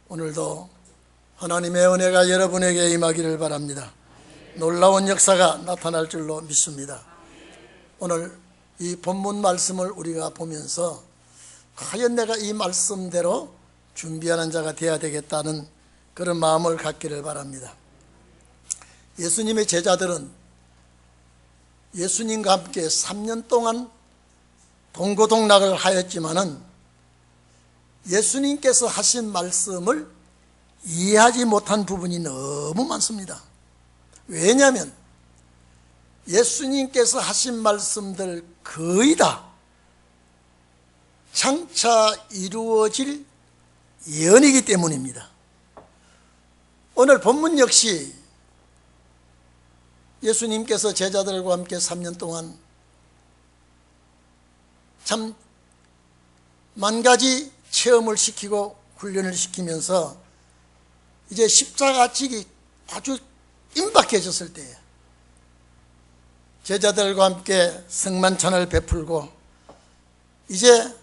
오늘도 하나님의 은혜가 여러분에게 임하기를 바랍니다. 놀라운 역사가 나타날 줄로 믿습니다. 오늘 이 본문 말씀을 우리가 보면서 과연 내가 이 말씀대로 준비하는 자가 되어야 되겠다는 그런 마음을 갖기를 바랍니다. 예수님의 제자들은 예수님과 함께 3년 동안 동고동락을 하였지만은 예수님께서 하신 말씀을 이해하지 못한 부분이 너무 많습니다. 왜냐하면 예수님께서 하신 말씀들 거의 다 장차 이루어질 예언이기 때문입니다. 오늘 본문 역시 예수님께서 제자들과 함께 3년 동안 참 만가지 체험을 시키고 훈련을 시키면서 이제 십자가 지기 아주 임박해졌을 때에 제자들과 함께 성만찬을 베풀고 이제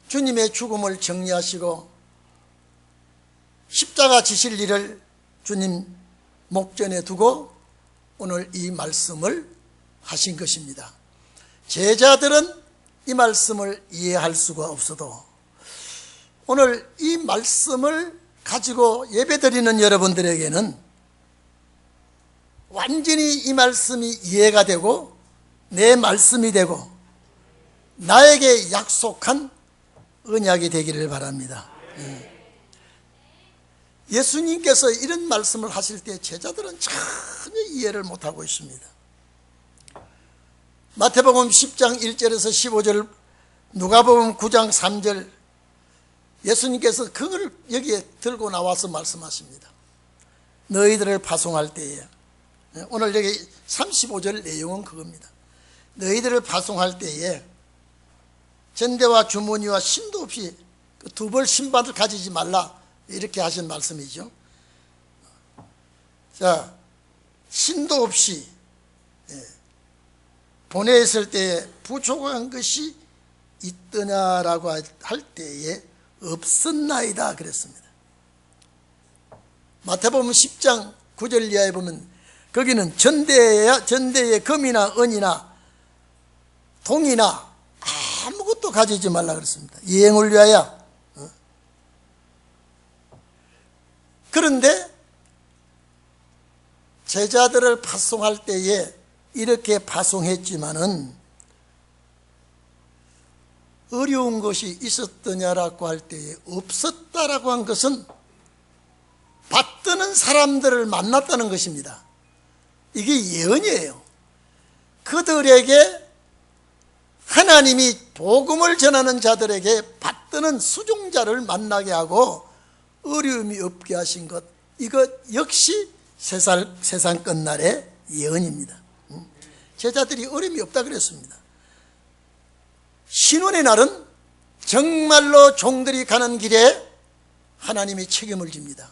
주님의 죽음을 정리하시고 십자가 지실 일을 주님 목전에 두고 오늘 이 말씀을 하신 것입니다. 제자들은 이 말씀을 이해할 수가 없어도 오늘 이 말씀을 가지고 예배드리는 여러분들에게는 완전히 이 말씀이 이해가 되고 내 말씀이 되고 나에게 약속한 언약이 되기를 바랍니다. 예수님께서 이런 말씀을 하실 때 제자들은 전혀 이해를 못하고 있습니다. 마태복음 10장 1절에서 15절, 누가복음 9장 3절, 예수님께서 그걸 여기에 들고 나와서 말씀하십니다. 너희들을 파송할 때에, 오늘 여기 35절 내용은 그겁니다. 너희들을 파송할 때에 전대와 주머니와 신도 없이 두 벌 신발을 가지지 말라, 이렇게 하신 말씀이죠. 자, 신도 없이 보내있을 때에 부족한 것이 있더냐라고 할 때에 없었나이다 그랬습니다. 마태복음 10장 9절 이하에 보면 거기는 전대에 금이나 은이나 동이나 아무것도 가지지 말라 그랬습니다. 여행을 위하여. 그런데 제자들을 파송할 때에 이렇게 파송했지만은 어려운 것이 있었더냐라고 할 때에 없었다라고 한 것은 받드는 사람들을 만났다는 것입니다. 이게 예언이에요. 그들에게 하나님이 복음을 전하는 자들에게 받드는 수종자를 만나게 하고 어려움이 없게 하신 것, 이것 역시 세상 끝날의 예언입니다. 제자들이 어려움이 없다 그랬습니다. 신원의 날은 정말로 종들이 가는 길에 하나님이 책임을 집니다.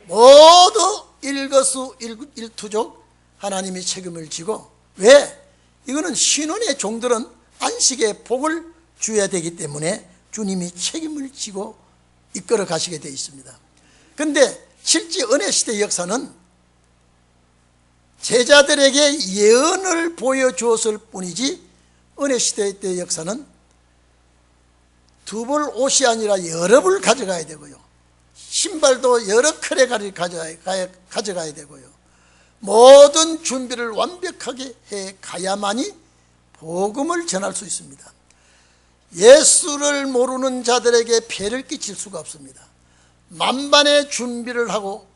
모두 일거수일투족 하나님이 책임을 지고, 왜? 이거는 신원의 종들은 안식의 복을 줘야 되기 때문에 주님이 책임을 지고 이끌어 가시게 되어 있습니다. 그런데 실제 은혜시대 역사는 제자들에게 예언을 보여주었을 뿐이지, 은혜시대 때 역사는 두 벌 옷이 아니라 여러 벌 가져가야 되고요, 신발도 여러 컬에 가져가야 되고요, 모든 준비를 완벽하게 해 가야만이 복음을 전할 수 있습니다. 예수를 모르는 자들에게 폐를 끼칠 수가 없습니다. 만반의 준비를 하고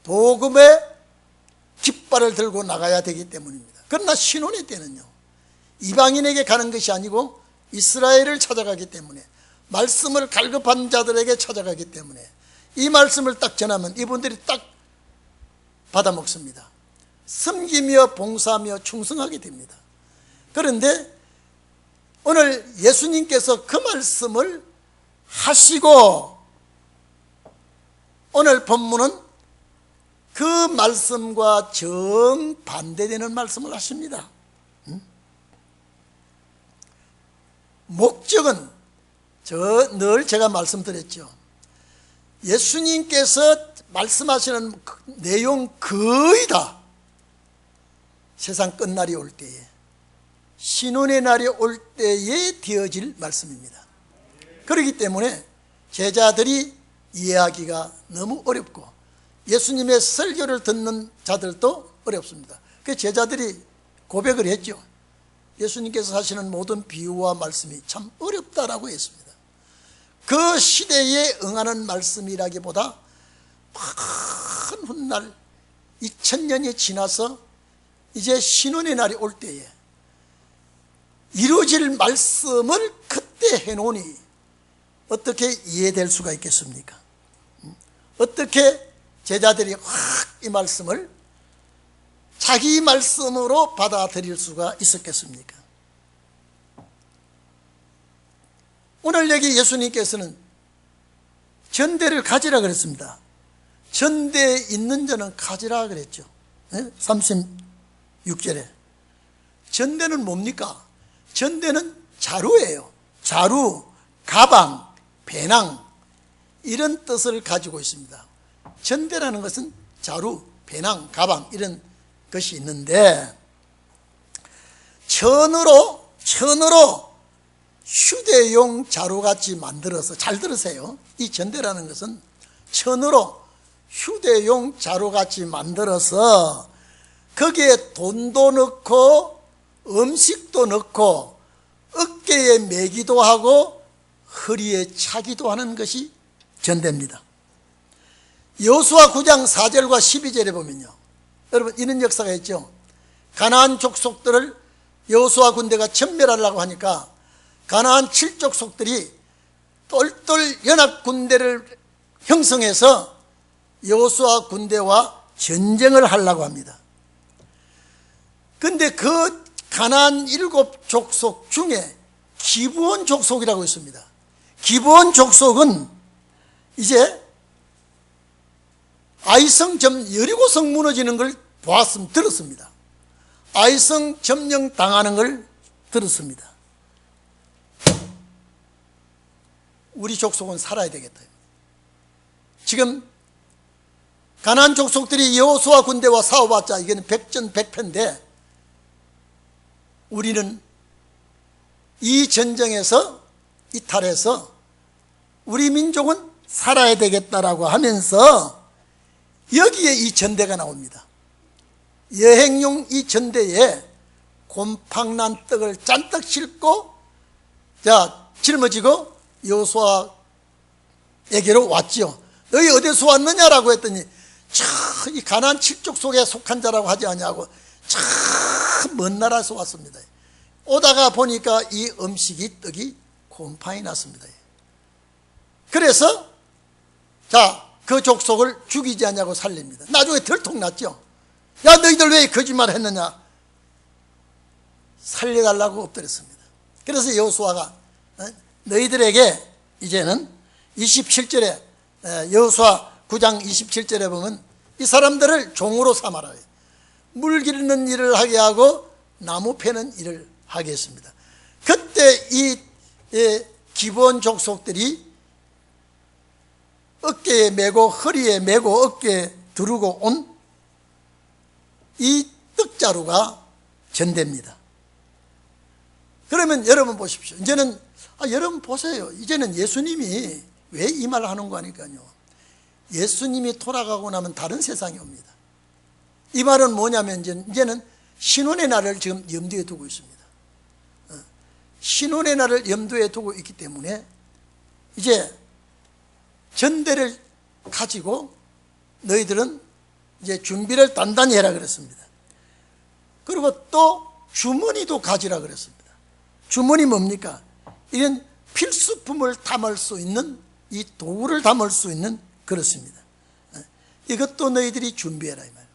복음의 깃발을 들고 나가야 되기 때문입니다. 그러나 신혼의 때는요, 이방인에게 가는 것이 아니고 이스라엘을 찾아가기 때문에, 말씀을 갈급한 자들에게 찾아가기 때문에 이 말씀을 딱 전하면 이분들이 딱 받아먹습니다. 섬기며 봉사하며 충성하게 됩니다. 그런데 오늘 예수님께서 그 말씀을 하시고 오늘 본문은 그 말씀과 정반대되는 말씀을 하십니다. 목적은 늘 제가 말씀드렸죠. 예수님께서 말씀하시는 내용 거의 다 세상 끝날이 올 때에, 신혼의 날이 올 때에 되어질 말씀입니다. 그렇기 때문에 제자들이 이해하기가 너무 어렵고 예수님의 설교를 듣는 자들도 어렵습니다. 그 제자들이 고백을 했죠. 예수님께서 하시는 모든 비유와 말씀이 참 어렵다라고 했습니다. 그 시대에 응하는 말씀이라기보다 큰 훗날 2000년이 지나서 이제 신혼의 날이 올 때에 이루어질 말씀을 그때 해놓으니 어떻게 이해될 수가 있겠습니까? 어떻게 제자들이 확 이 말씀을 자기 말씀으로 받아들일 수가 있었겠습니까? 오늘 여기 예수님께서는 전대를 가지라 그랬습니다. 전대에 있는 자는 가지라 그랬죠. 36절에. 전대는 뭡니까? 전대는 자루예요. 자루, 가방, 배낭, 이런 뜻을 가지고 있습니다. 전대라는 것은 자루, 배낭, 가방 이런 것이 있는데, 천으로 휴대용 자루같이 만들어서, 잘 들으세요. 이 전대라는 것은 천으로 휴대용 자루같이 만들어서 거기에 돈도 넣고 음식도 넣고 어깨에 매기도 하고 허리에 차기도 하는 것이 전대입니다. 여호수아 9장 4절과 12절에 보면요, 여러분 이런 역사가 있죠. 가나안 족속들을 여호수아 군대가 전멸하려고 하니까 가나안 7족속들이 똘똘 연합 군대를 형성해서 여호수아 군대와 전쟁을 하려고 합니다. 그런데 그 가나안 7족속 중에 기브온 족속이라고 있습니다. 기브온 족속은 이제 아이성 여리고성 무너지는 걸 들었습니다. 아이성 점령 당하는 걸 들었습니다. 우리 족속은 살아야 되겠다. 지금 가나안 족속들이 여호수아 군대와 싸워봤자 이거는 백전백패인데, 우리는 이 전쟁에서 이탈해서 우리 민족은 살아야 되겠다라고 하면서 여기에 이 전대가 나옵니다. 여행용 이 전대에 곰팡난 떡을 잔뜩 싣고 짊어지고 여호수아에게로 왔죠. 너희 어디서 왔느냐라고 했더니 이 가나안 7족 속에 속한 자라고 하지 않냐고 참 먼 나라에서 왔습니다. 오다가 보니까 이 음식이 떡이 곰팡이 났습니다. 그래서 그 족속을 죽이지 않냐고 살립니다. 나중에 들통났죠. 야, 너희들 왜 거짓말 했느냐, 살려달라고 엎드렸습니다. 그래서 여호수아가 너희들에게 이제는 27절에 여호수아 9장 27절에 보면 이 사람들을 종으로 삼아라. 물 기르는 일을 하게 하고 나무 패는 일을 하게 했습니다. 그때 이 기브온 족속들이 어깨에 메고 허리에 메고 어깨에 두르고 온 이 떡자루가 전대입니다. 그러면 여러분 보십시오. 이제는 여러분 보세요. 이제는 예수님이 왜 이 말을 하는 거 아니까요. 예수님이 돌아가고 나면 다른 세상이 옵니다. 이 말은 뭐냐면 이제는 신혼의 날을 지금 염두에 두고 있습니다. 신혼의 날을 염두에 두고 있기 때문에 이제 전대를 가지고 너희들은 이제 준비를 단단히 해라 그랬습니다. 그리고 또 주머니도 가지라 그랬습니다. 주머니 뭡니까? 이런 필수품을 담을 수 있는, 이 도구를 담을 수 있는 그렇습니다. 이것도 너희들이 준비해라 이 말.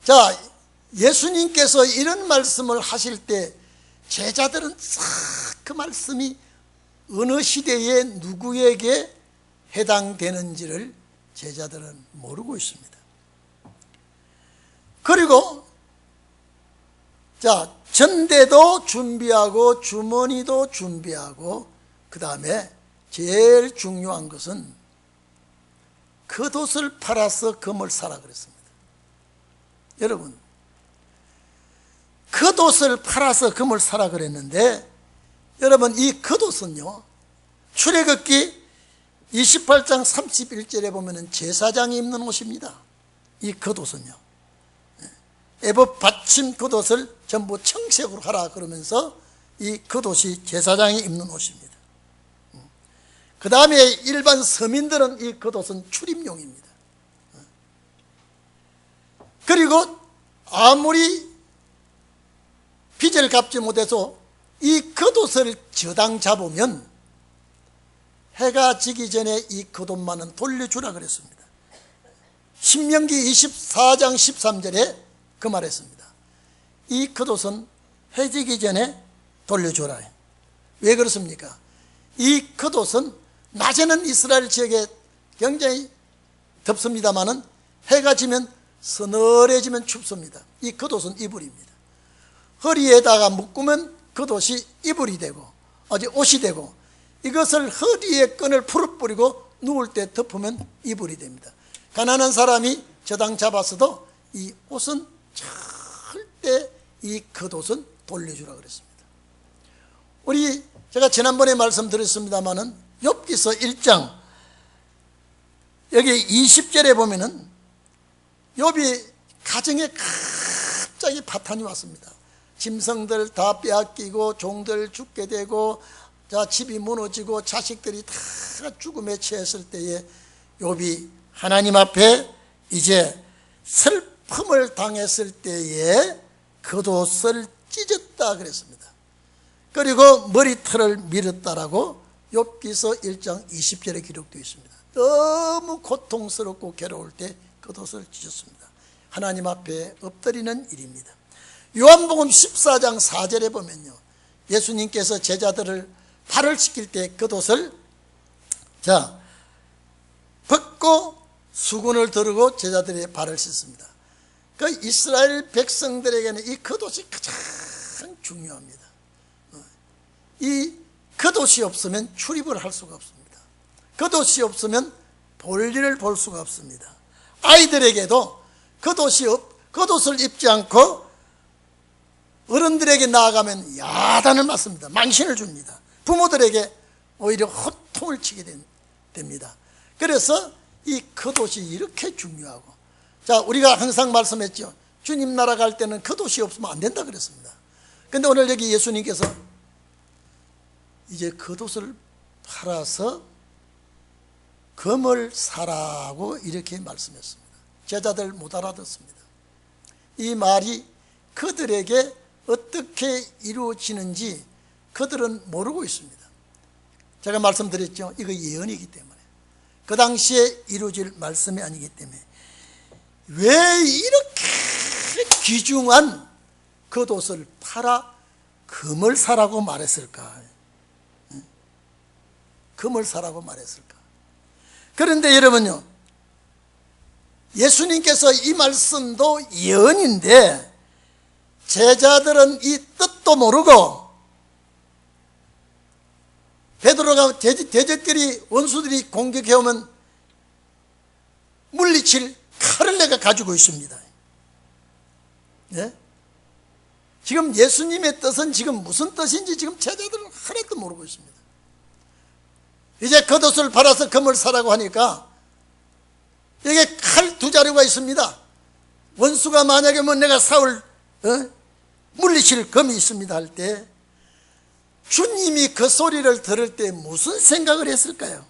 자, 예수님께서 이런 말씀을 하실 때 제자들은 싹 그 말씀이 어느 시대에 누구에게 해당되는지를 제자들은 모르고 있습니다. 그리고 자, 전대도 준비하고 주머니도 준비하고 그 다음에 제일 중요한 것은 겉옷을 팔아서 금을 사라 그랬습니다. 여러분, 겉옷을 팔아서 금을 사라 그랬는데, 여러분, 이 겉옷은요, 출애굽기 28장 31절에 보면은 제사장이 입는 옷입니다. 이 겉옷은요, 애법 받침 겉옷을 전부 청색으로 하라 그러면서 이 겉옷이 제사장이 입는 옷입니다. 그 다음에 일반 서민들은 이 겉옷은 출입용입니다. 그리고 아무리 빚을 갚지 못해서 이 겉옷을 저당 잡으면 해가 지기 전에 이 겉옷만은 돌려주라 그랬습니다. 신명기 24장 13절에 그 말했습니다. 이 겉옷은 해 지기 전에 돌려주라. 왜 그렇습니까? 이 겉옷은 낮에는 이스라엘 지역에 굉장히 덥습니다마는 해가 지면 서늘해지면 춥습니다. 이 겉옷은 이불입니다. 허리에다가 묶으면 겉옷이 이불이 되고 옷이 되고, 이것을 허리에 끈을 풀어버리고 누울 때 덮으면 이불이 됩니다. 가난한 사람이 저당 잡았어도 이 옷은 절대 이 겉옷은 돌려주라 그랬습니다. 제가 지난번에 말씀드렸습니다마는 욥기서 1장 여기 20절에 보면은 욥이 가정에 갑자기 파탄이 왔습니다. 짐승들 다 빼앗기고 종들 죽게 되고, 자, 집이 무너지고 자식들이 다 죽음에 처했을 때에 욥이 하나님 앞에 이제 슬픔을 당했을 때에 겉옷을 찢었다 그랬습니다. 그리고 머리털을 밀었다라고 욥기서 1장 20절에 기록되어 있습니다. 너무 고통스럽고 괴로울 때 겉옷을 찢었습니다. 하나님 앞에 엎드리는 일입니다. 요한복음 14장 4절에 보면요, 예수님께서 제자들을 발을 씻길 때 겉옷을 벗고 수건을 두르고 제자들의 발을 씻습니다. 그 이스라엘 백성들에게는 이 겉옷이 가장 중요합니다. 이 겉옷이 없으면 출입을 할 수가 없습니다. 겉옷이 없으면 볼일을 볼 수가 없습니다. 아이들에게도 겉옷을 입지 않고 어른들에게 나아가면 야단을 맞습니다. 망신을 줍니다. 부모들에게 오히려 호통을 치게 됩니다. 그래서 이 겉옷이 이렇게 중요하고, 자, 우리가 항상 말씀했죠. 주님 나라 갈 때는 겉옷이 없으면 안 된다 그랬습니다. 근데 오늘 여기 예수님께서 이제 겉옷을 팔아서 금을 사라고 이렇게 말씀했습니다. 제자들 못 알아듣습니다. 이 말이 그들에게 어떻게 이루어지는지 그들은 모르고 있습니다. 제가 말씀드렸죠. 이거 예언이기 때문에, 그 당시에 이루어질 말씀이 아니기 때문에 왜 이렇게 귀중한 겉옷을 팔아 금을 사라고 말했을까? 금을 사라고 말했을까? 그런데 여러분요, 예수님께서 이 말씀도 예언인데 제자들은 이 뜻도 모르고 베드로가 대적들이 원수들이 공격해오면 물리칠 칼을 내가 가지고 있습니다. 네? 지금 예수님의 뜻은 지금 무슨 뜻인지 지금 제자들은 하나도 모르고 있습니다. 이제 겉옷을 팔아서 금을 사라고 하니까 여기에 칼 두 자루가 있습니다. 원수가 만약에 내가 사올 물리칠 금이 있습니다 할 때 주님이 그 소리를 들을 때 무슨 생각을 했을까요?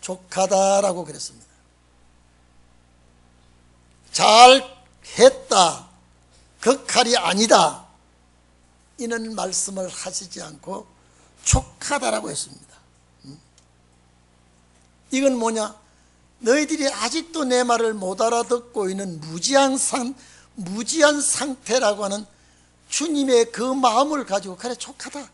족하다라고 그랬습니다. 잘했다, 그 칼이 아니다, 이런 말씀을 하시지 않고 족하다라고 했습니다. 이건 뭐냐? 너희들이 아직도 내 말을 못 알아듣고 있는 무지한 상태라고 하는 주님의 그 마음을 가지고, 그래, 족하다,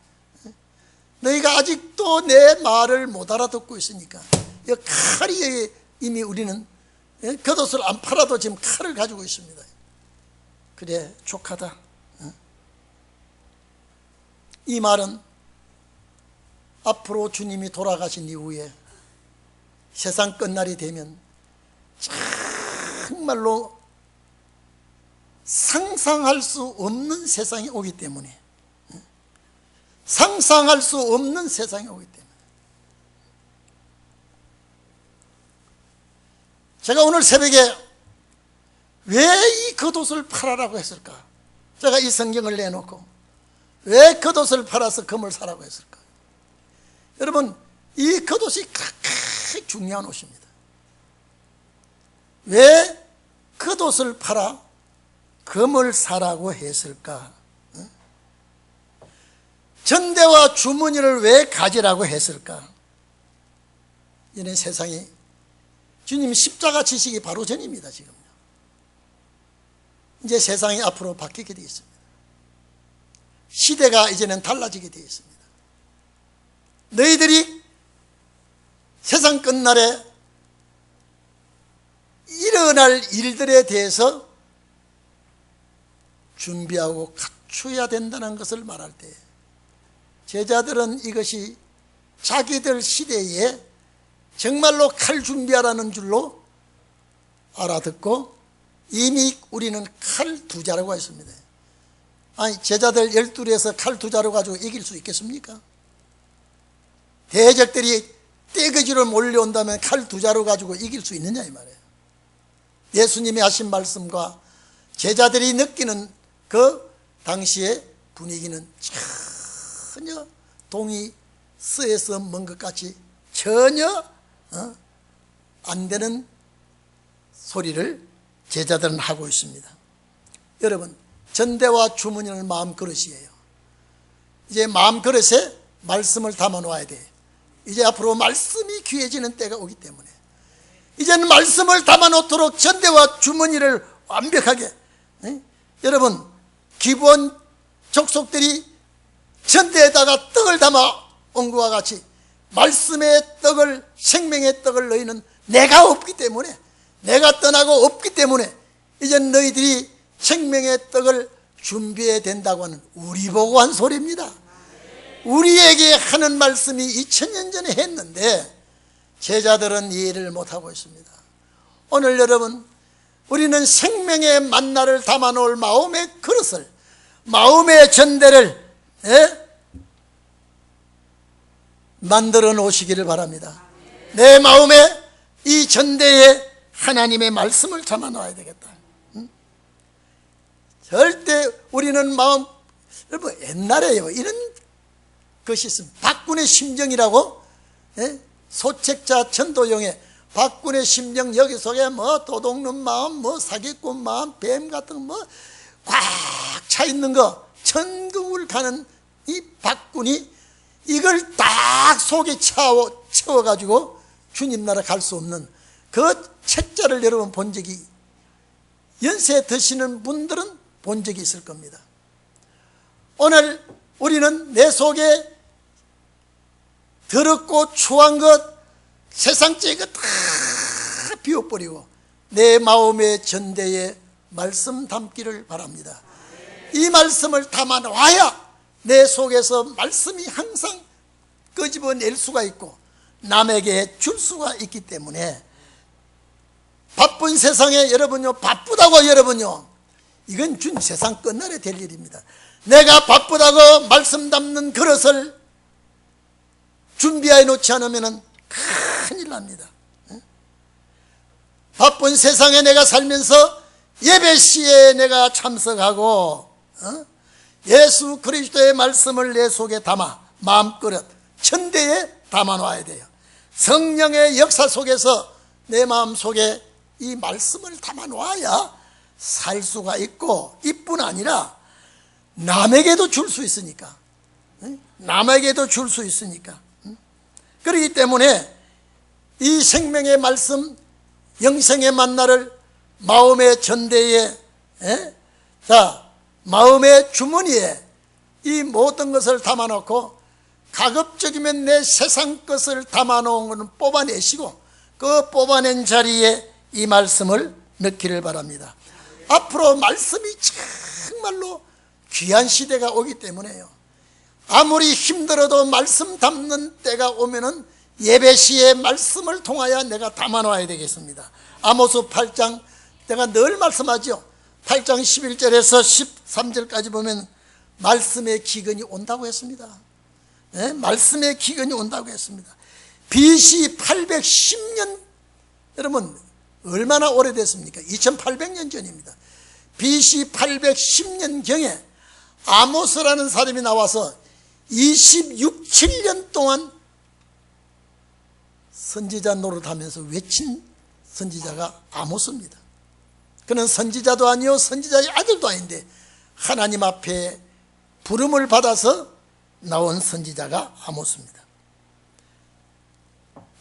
너희가 아직도 내 말을 못 알아듣고 있으니까 이 칼이 이미 우리는 겉옷을 안 팔아도 지금 칼을 가지고 있습니다. 그래 족하다. 이 말은 앞으로 주님이 돌아가신 이후에 세상 끝날이 되면 정말로 상상할 수 없는 세상이 오기 때문에, 상상할 수 없는 세상이 오기 때문에 제가 오늘 새벽에 왜 이 겉옷을 팔아라고 했을까? 제가 이 성경을 내놓고 왜 겉옷을 팔아서 금을 사라고 했을까? 여러분, 이 겉옷이 가장 중요한 옷입니다. 왜 겉옷을 팔아 금을 사라고 했을까? 전대와 주머니를 왜 가지라고 했을까? 이런 세상이 주님 십자가 지시기 바로 전입니다. 지금요. 이제 세상이 앞으로 바뀌게 되어 있습니다. 시대가 이제는 달라지게 되어 있습니다. 너희들이 세상 끝날에 일어날 일들에 대해서 준비하고 갖춰야 된다는 것을 말할 때, 제자들은 이것이 자기들 시대에 정말로 칼 준비하라는 줄로 알아듣고 이미 우리는 칼 2자루가 있습니다. 아니, 제자들 12에서 칼 2자루 가지고 이길 수 있겠습니까? 대적들이 떼거지로 몰려온다면 칼 2자루 가지고 이길 수 있느냐 이 말이에요. 예수님이 하신 말씀과 제자들이 느끼는 그 당시의 분위기는 전혀 동이서에서 먼 것 같이 전혀 안 되는 소리를 제자들은 하고 있습니다. 여러분, 전대와 주머니는 마음그릇이에요. 이제 마음그릇에 말씀을 담아 놓아야 돼. 이제 앞으로 말씀이 귀해지는 때가 오기 때문에 이제는 말씀을 담아 놓도록 전대와 주머니를 완벽하게, 여러분, 기브온 족속들이 전대에다가 떡을 담아 온 것과 같이 말씀의 떡을, 생명의 떡을 너희는 내가 없기 때문에, 내가 떠나고 없기 때문에 이제 너희들이 생명의 떡을 준비해야 된다고 하는 우리 보고 한 소리입니다. 우리에게 하는 말씀이 2000년 전에 했는데 제자들은 이해를 못하고 있습니다. 오늘 여러분, 우리는 생명의 만나를 담아 놓을 마음의 그릇을, 마음의 전대를 만들어 놓으시기를 바랍니다. 내 마음에 이 전대에 하나님의 말씀을 담아 놔야 되겠다. 절대 우리는 마음, 여러분, 옛날에요 이런 것이 있습니다. 박군의 심정이라고, 소책자 전도용의 박군의 심정, 여기 속에 뭐 도둑놈 마음, 뭐 사기꾼 마음, 뱀 같은 뭐 꽉 차 있는 거, 천국을 가는 이 박군이 이걸 딱 속에 채워가지고 주님 나라 갈 수 없는 그 책자를 여러분 본 적이, 연세 드시는 분들은 본 적이 있을 겁니다. 오늘 우리는 내 속에 더럽고 추한 것, 세상적인 것 다 비워버리고 내 마음의 전대에 말씀 담기를 바랍니다. 이 말씀을 담아 놔야 내 속에서 말씀이 항상 끄집어낼 수가 있고 남에게 줄 수가 있기 때문에, 바쁜 세상에 여러분요, 바쁘다고 여러분요, 이건 준 세상 끝날에 될 일입니다. 내가 바쁘다고 말씀 담는 그릇을 준비해 놓지 않으면 큰일 납니다. 바쁜 세상에 내가 살면서 예배 시에 내가 참석하고 예수 그리스도의 말씀을 내 속에 담아 마음그릇 천대에 담아 놔야 돼요. 성령의 역사 속에서 내 마음 속에 이 말씀을 담아 놔야 살 수가 있고, 이뿐 아니라 남에게도 줄 수 있으니까, 남에게도 줄 수 있으니까. 그렇기 때문에 이 생명의 말씀, 영생의 만나를 마음의 전대에, 마음의 주머니에 이 모든 것을 담아놓고, 가급적이면 내 세상 것을 담아놓은 것은 뽑아내시고 그 뽑아낸 자리에 이 말씀을 넣기를 바랍니다. 앞으로 말씀이 정말로 귀한 시대가 오기 때문에요. 아무리 힘들어도 말씀 담는 때가 오면은 예배 시에 말씀을 통하여 내가 담아놔야 되겠습니다. 아모스 8장 내가 늘 말씀하죠. 8장 11절에서 13절까지 보면 말씀의 기근이 온다고 했습니다. 네? 말씀의 기근이 온다고 했습니다. BC 810년, 여러분 얼마나 오래됐습니까? 2800년 전입니다. BC 810년경에 아모스라는 사람이 나와서 26, 7년 동안 선지자 노릇하면서 외친 선지자가 아모스입니다. 그는 선지자도 아니요 선지자의 아들도 아닌데 하나님 앞에 부름을 받아서 나온 선지자가 아모스입니다.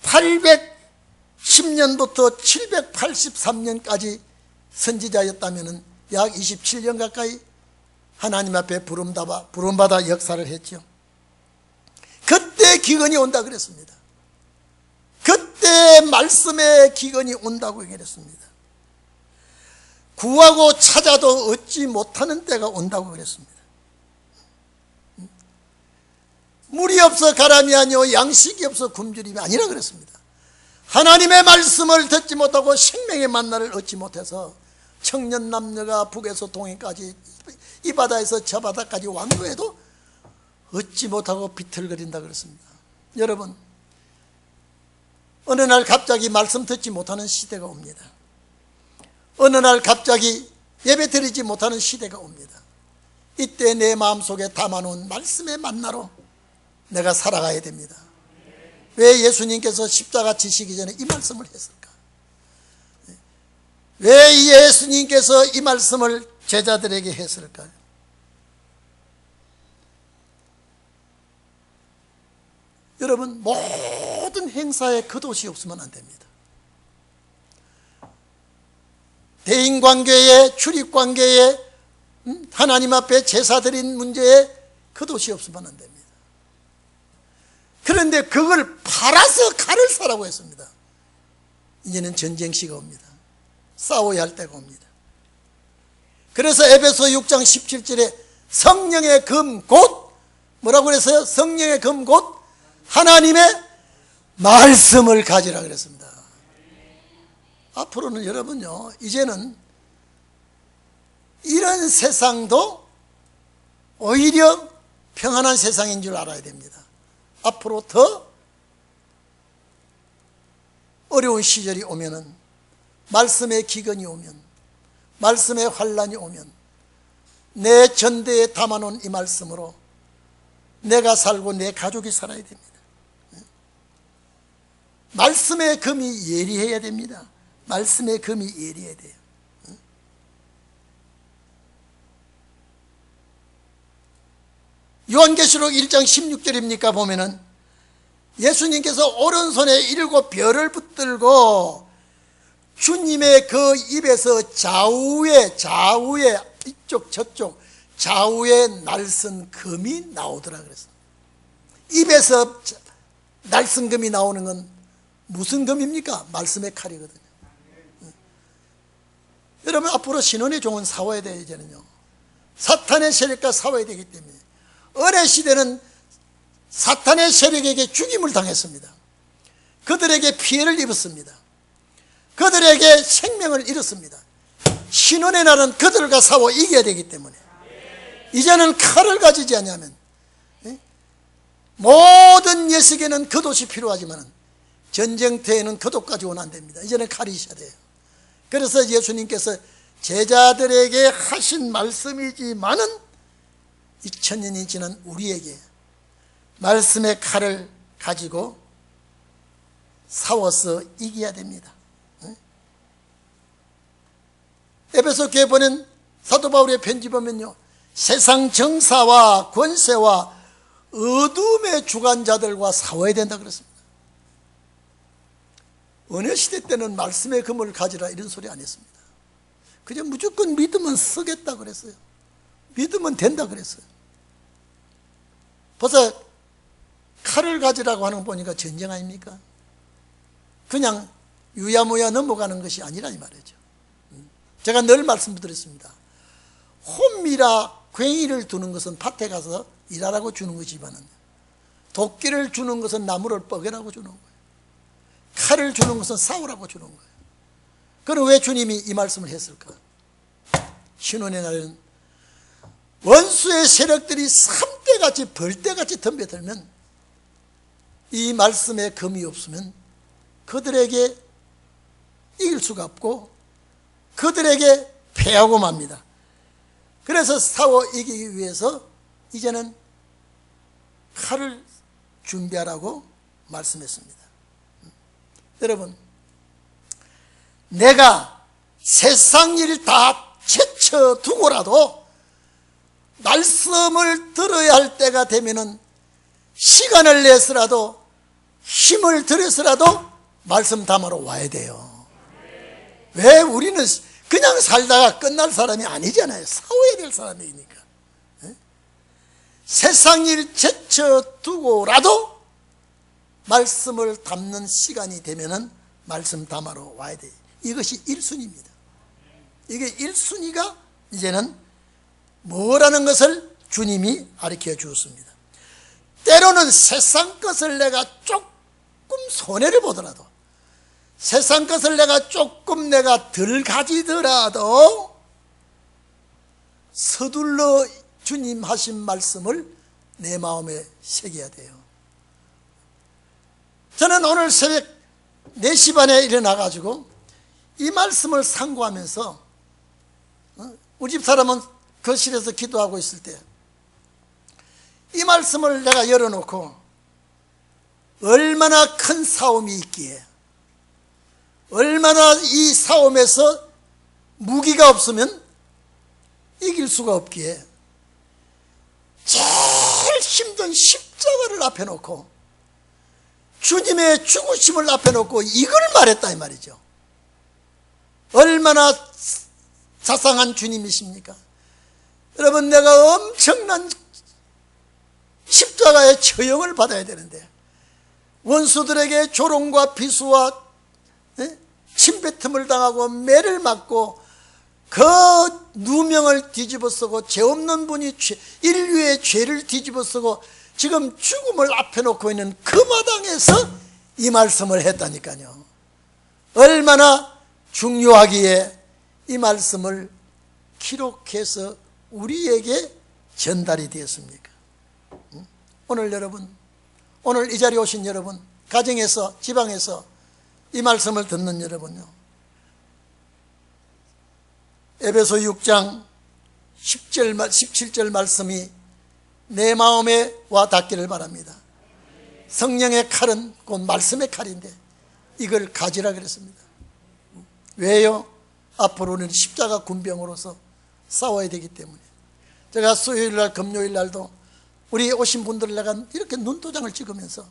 810년부터 783년까지 선지자였다면 약 27년 가까이 하나님 앞에 부름받아 역사를 했죠. 그때 기근이 온다 그랬습니다. 그때 말씀의 기근이 온다고 얘기했습니다. 구하고 찾아도 얻지 못하는 때가 온다고 그랬습니다. 물이 없어 가람이 아니요 양식이 없어 굶주림이 아니라 그랬습니다. 하나님의 말씀을 듣지 못하고 생명의 만나를 얻지 못해서 청년 남녀가 북에서 동해까지 이 바다에서 저 바다까지 왕래해도 얻지 못하고 비틀거린다 그랬습니다. 여러분, 어느 날 갑자기 말씀 듣지 못하는 시대가 옵니다. 어느 날 갑자기 예배 드리지 못하는 시대가 옵니다. 이때 내 마음속에 담아놓은 말씀의 만나로 내가 살아가야 됩니다. 왜 예수님께서 십자가 지시기 전에 이 말씀을 했을까? 왜 예수님께서 이 말씀을 제자들에게 했을까요? 여러분, 모든 행사에 겉옷이 없으면 안 됩니다. 대인관계에, 출입관계에, 하나님 앞에 제사 드린 문제에 겉옷이 없으면 안 됩니다. 그런데 그걸 팔아서 칼을 사라고 했습니다. 이제는 전쟁시가 옵니다. 싸워야 할 때가 옵니다. 그래서 에베소 6장 17절에 성령의 금 곧 뭐라고 그랬어요? 성령의 금 곧 하나님의 말씀을 가지라 그랬습니다. 앞으로는 여러분요, 이제는 이런 세상도 오히려 평안한 세상인 줄 알아야 됩니다. 앞으로 더 어려운 시절이 오면은, 말씀의 기근이 오면, 말씀의 환란이 오면 내 전대에 담아놓은 이 말씀으로 내가 살고 내 가족이 살아야 됩니다. 말씀의 금이 예리해야 됩니다. 말씀의 금이 예리해야 돼요. 요한계시록 1장 16절입니까 보면은 예수님께서 오른손에 7 별을 붙들고 주님의 그 입에서 좌우에 이쪽 저쪽 좌우에 날선 금이 나오더라 그랬습니다. 입에서 날선 금이 나오는 건 무슨 금입니까? 말씀의 칼이거든요. 여러분, 앞으로 신원의 종은 싸워야 돼요. 이제는요, 사탄의 세력과 싸워야 되기 때문에. 어느 시대는 사탄의 세력에게 죽임을 당했습니다. 그들에게 피해를 입었습니다. 그들에게 생명을 잃었습니다. 신원의 날은 그들과 싸워 이겨야 되기 때문에 이제는 칼을 가지지 않으면, 모든 예식에는 겉옷이 필요하지만 전쟁터에는 겉옷 가지고는 안 됩니다. 이제는 칼이 있어야 돼요. 그래서 예수님께서 제자들에게 하신 말씀이지만은 2000년이 지난 우리에게 말씀의 칼을 가지고 싸워서 이겨야 됩니다. 에베소 교회 보낸 사도 바울의 편지 보면요, 세상 정사와 권세와 어둠의 주관자들과 싸워야 된다 그랬습니다. 어느 시대 때는 말씀의 금을 가지라 이런 소리 안 했습니다. 그저 무조건 믿으면 쓰겠다 그랬어요. 믿으면 된다 그랬어요. 벌써 칼을 가지라고 하는 거 보니까 전쟁 아닙니까? 그냥 유야무야 넘어가는 것이 아니라 이 말이죠. 제가 늘 말씀드렸습니다. 혼미라 괭이를 두는 것은 밭에 가서 일하라고 주는 거지만은, 도끼를 주는 것은 나무를 뻐개라고 주는 거예요. 칼을 주는 것은 싸우라고 주는 거예요. 그럼 왜 주님이 이 말씀을 했을까? 신혼의 날에는 원수의 세력들이 삼대같이 벌떼같이 덤벼들면, 이 말씀에 금이 없으면 그들에게 이길 수가 없고 그들에게 패하고 맙니다. 그래서 싸워 이기기 위해서 이제는 칼을 준비하라고 말씀했습니다. 여러분, 내가 세상 일 다 제쳐두고라도 말씀을 들어야 할 때가 되면은 시간을 내서라도 힘을 들여서라도 말씀 담으러 와야 돼요. 왜? 우리는 그냥 살다가 끝날 사람이 아니잖아요. 싸워야 될 사람이니까. 세상 일 제쳐두고라도 말씀을 담는 시간이 되면은 말씀 담으러 와야 돼요. 이것이 1순위입니다. 이게 1순위가 이제는 뭐라는 것을 주님이 가르쳐 주었습니다. 때로는 세상 것을 내가 조금 손해를 보더라도, 세상 것을 내가 조금 내가 덜 가지더라도 서둘러 주님 하신 말씀을 내 마음에 새겨야 돼요. 저는 오늘 새벽 4시 반에 일어나가지고 이 말씀을 상고하면서, 우리 집 사람은 거실에서 기도하고 있을 때 이 말씀을 내가 열어놓고, 얼마나 큰 싸움이 있기에, 얼마나 이 싸움에서 무기가 없으면 이길 수가 없기에 제일 힘든 십자가를 앞에 놓고 주님의 죽으심을 앞에 놓고 이걸 말했다 이 말이죠. 얼마나 자상한 주님이십니까? 여러분, 내가 엄청난 십자가의 처형을 받아야 되는데, 원수들에게 조롱과 비수와 침뱉음을 당하고 매를 맞고 그 누명을 뒤집어쓰고, 죄 없는 분이 인류의 죄를 뒤집어쓰고 지금 죽음을 앞에 놓고 있는 그 마당에서 이 말씀을 했다니까요. 얼마나 중요하기에 이 말씀을 기록해서 우리에게 전달이 되었습니까? 오늘 여러분, 오늘 이 자리에 오신 여러분, 가정에서, 지방에서 이 말씀을 듣는 여러분요, 에베소 6장 17절 말씀이 내 마음에 와 닿기를 바랍니다. 성령의 칼은 곧 말씀의 칼인데 이걸 가지라 그랬습니다. 왜요? 앞으로는 십자가 군병으로서 싸워야 되기 때문에. 제가 수요일날, 금요일날도 우리 오신 분들 내가 이렇게 눈도장을 찍으면서,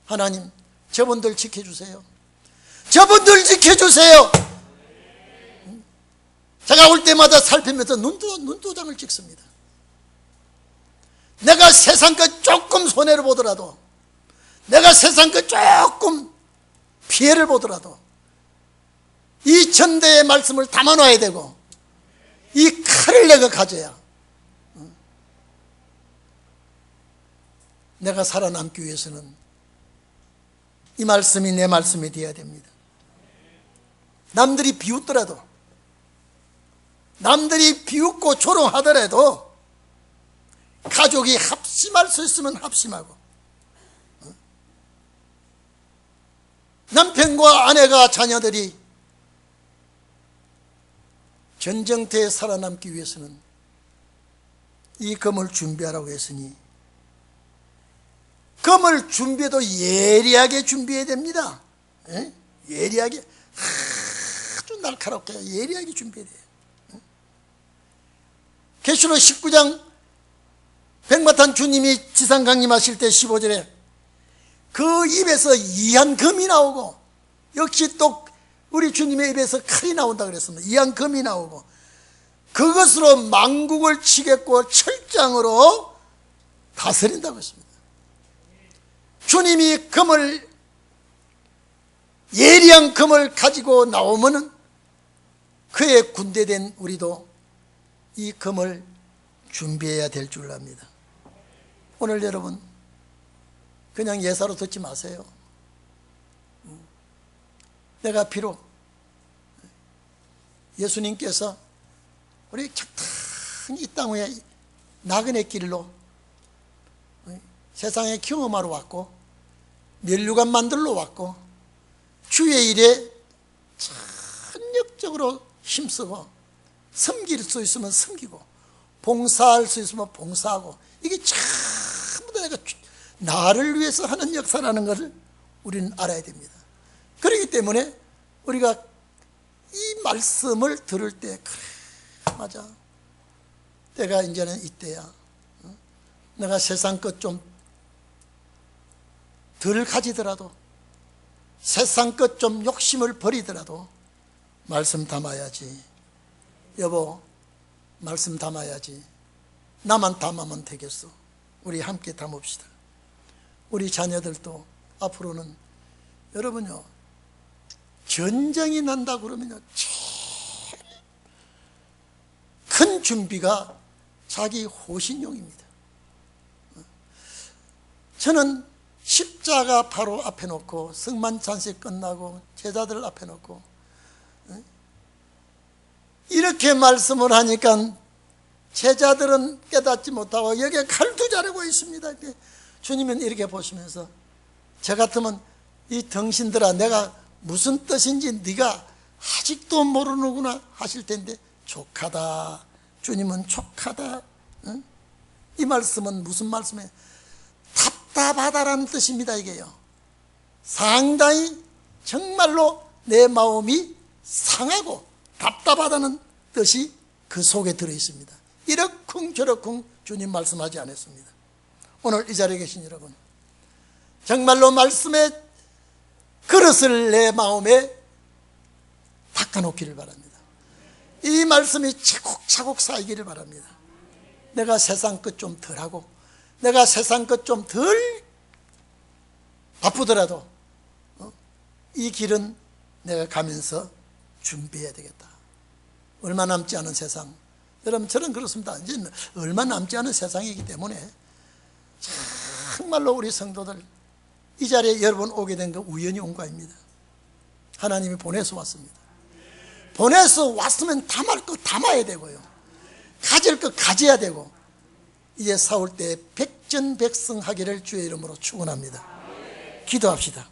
하나님 저분들 지켜주세요, 저분들 지켜주세요. 제가 올 때마다 살피면서 눈도장을 찍습니다. 내가 세상 것 조금 손해를 보더라도, 내가 세상 것 조금 피해를 보더라도 이 전대의 말씀을 담아놔야 되고, 이 칼을 내가 가져야 내가 살아남기 위해서는 이 말씀이 내 말씀이 되어야 됩니다. 남들이 비웃더라도, 남들이 비웃고 조롱하더라도 가족이 합심할 수 있으면 합심하고, 남편과 아내가, 자녀들이 전쟁터에 살아남기 위해서는 이 검을 준비하라고 했으니, 검을 준비해도 예리하게 준비해야 됩니다. 예리하게, 아주 날카롭게 예리하게 준비해야 돼요. 계시록 19장 백마탄 주님이 지상 강림하실 때 15절에 그 입에서 이한 금이 나오고, 역시 또 우리 주님의 입에서 칼이 나온다 그랬습니다. 이한 금이 나오고, 그것으로 만국을 치겠고 철장으로 다스린다고 했습니다. 주님이 금을, 예리한 금을 가지고 나오면은 그의 군대된 우리도 이 금을 준비해야 될 줄 압니다. 오늘 여러분 그냥 예사로 듣지 마세요. 내가 비록 예수님께서 우리 적당히 이 땅 위에 나그네 길로 세상에 경험하러 왔고 면류관 만들러 왔고 주의 일에 전력적으로 힘쓰고 섬길 수 있으면 섬기고 봉사할 수 있으면 봉사하고 이게 전부 다 내가 나를 위해서 하는 역사라는 것을 우리는 알아야 됩니다. 그렇기 때문에 우리가 이 말씀을 들을 때 그래 맞아 때가 이제는 이때야. 내가 세상 것 좀 덜 가지더라도 세상 것 좀 욕심을 버리더라도 말씀 담아야지. 여보 말씀 담아야지. 나만 담으면 되겠어. 우리 함께 담읍시다. 우리 자녀들도 앞으로는 여러분요 전쟁이 난다 그러면요 제일 큰 준비가 자기 호신용입니다. 저는 십자가 바로 앞에 놓고 성만찬식 끝나고 제자들 앞에 놓고 이렇게 말씀을 하니까 제자들은 깨닫지 못하고 여기에 칼도 자르고 있습니다. 주님은 이렇게 보시면서 저 같으면 이 등신들아 내가 무슨 뜻인지 네가 아직도 모르는구나 하실 텐데 족하다. 주님은 족하다. 응? 이 말씀은 무슨 말씀이에요? 답답하다라는 뜻입니다. 이게요 상당히 정말로 내 마음이 상하고 답답하다는 뜻이 그 속에 들어있습니다. 이러쿵 저러쿵 주님 말씀하지 않았습니다. 오늘 이 자리에 계신 여러분 정말로 말씀의 그릇을 내 마음에 닦아놓기를 바랍니다. 이 말씀이 차곡차곡 쌓이기를 바랍니다. 내가 세상 것 좀 덜하고 내가 세상 것 좀 덜 바쁘더라도 이 길은 내가 가면서 준비해야 되겠다. 얼마 남지 않은 세상. 여러분 저는 그렇습니다. 이제 얼마 남지 않은 세상이기 때문에 정말로 우리 성도들 이 자리에 여러분 오게 된 거 우연히 온 거입니다. 하나님이 보내서 왔습니다. 보내서 왔으면 담을 거 담아야 되고요 가질 거 가져야 되고 이제 싸울 때 백전백승하기를 주의 이름으로 축원합니다. 기도합시다.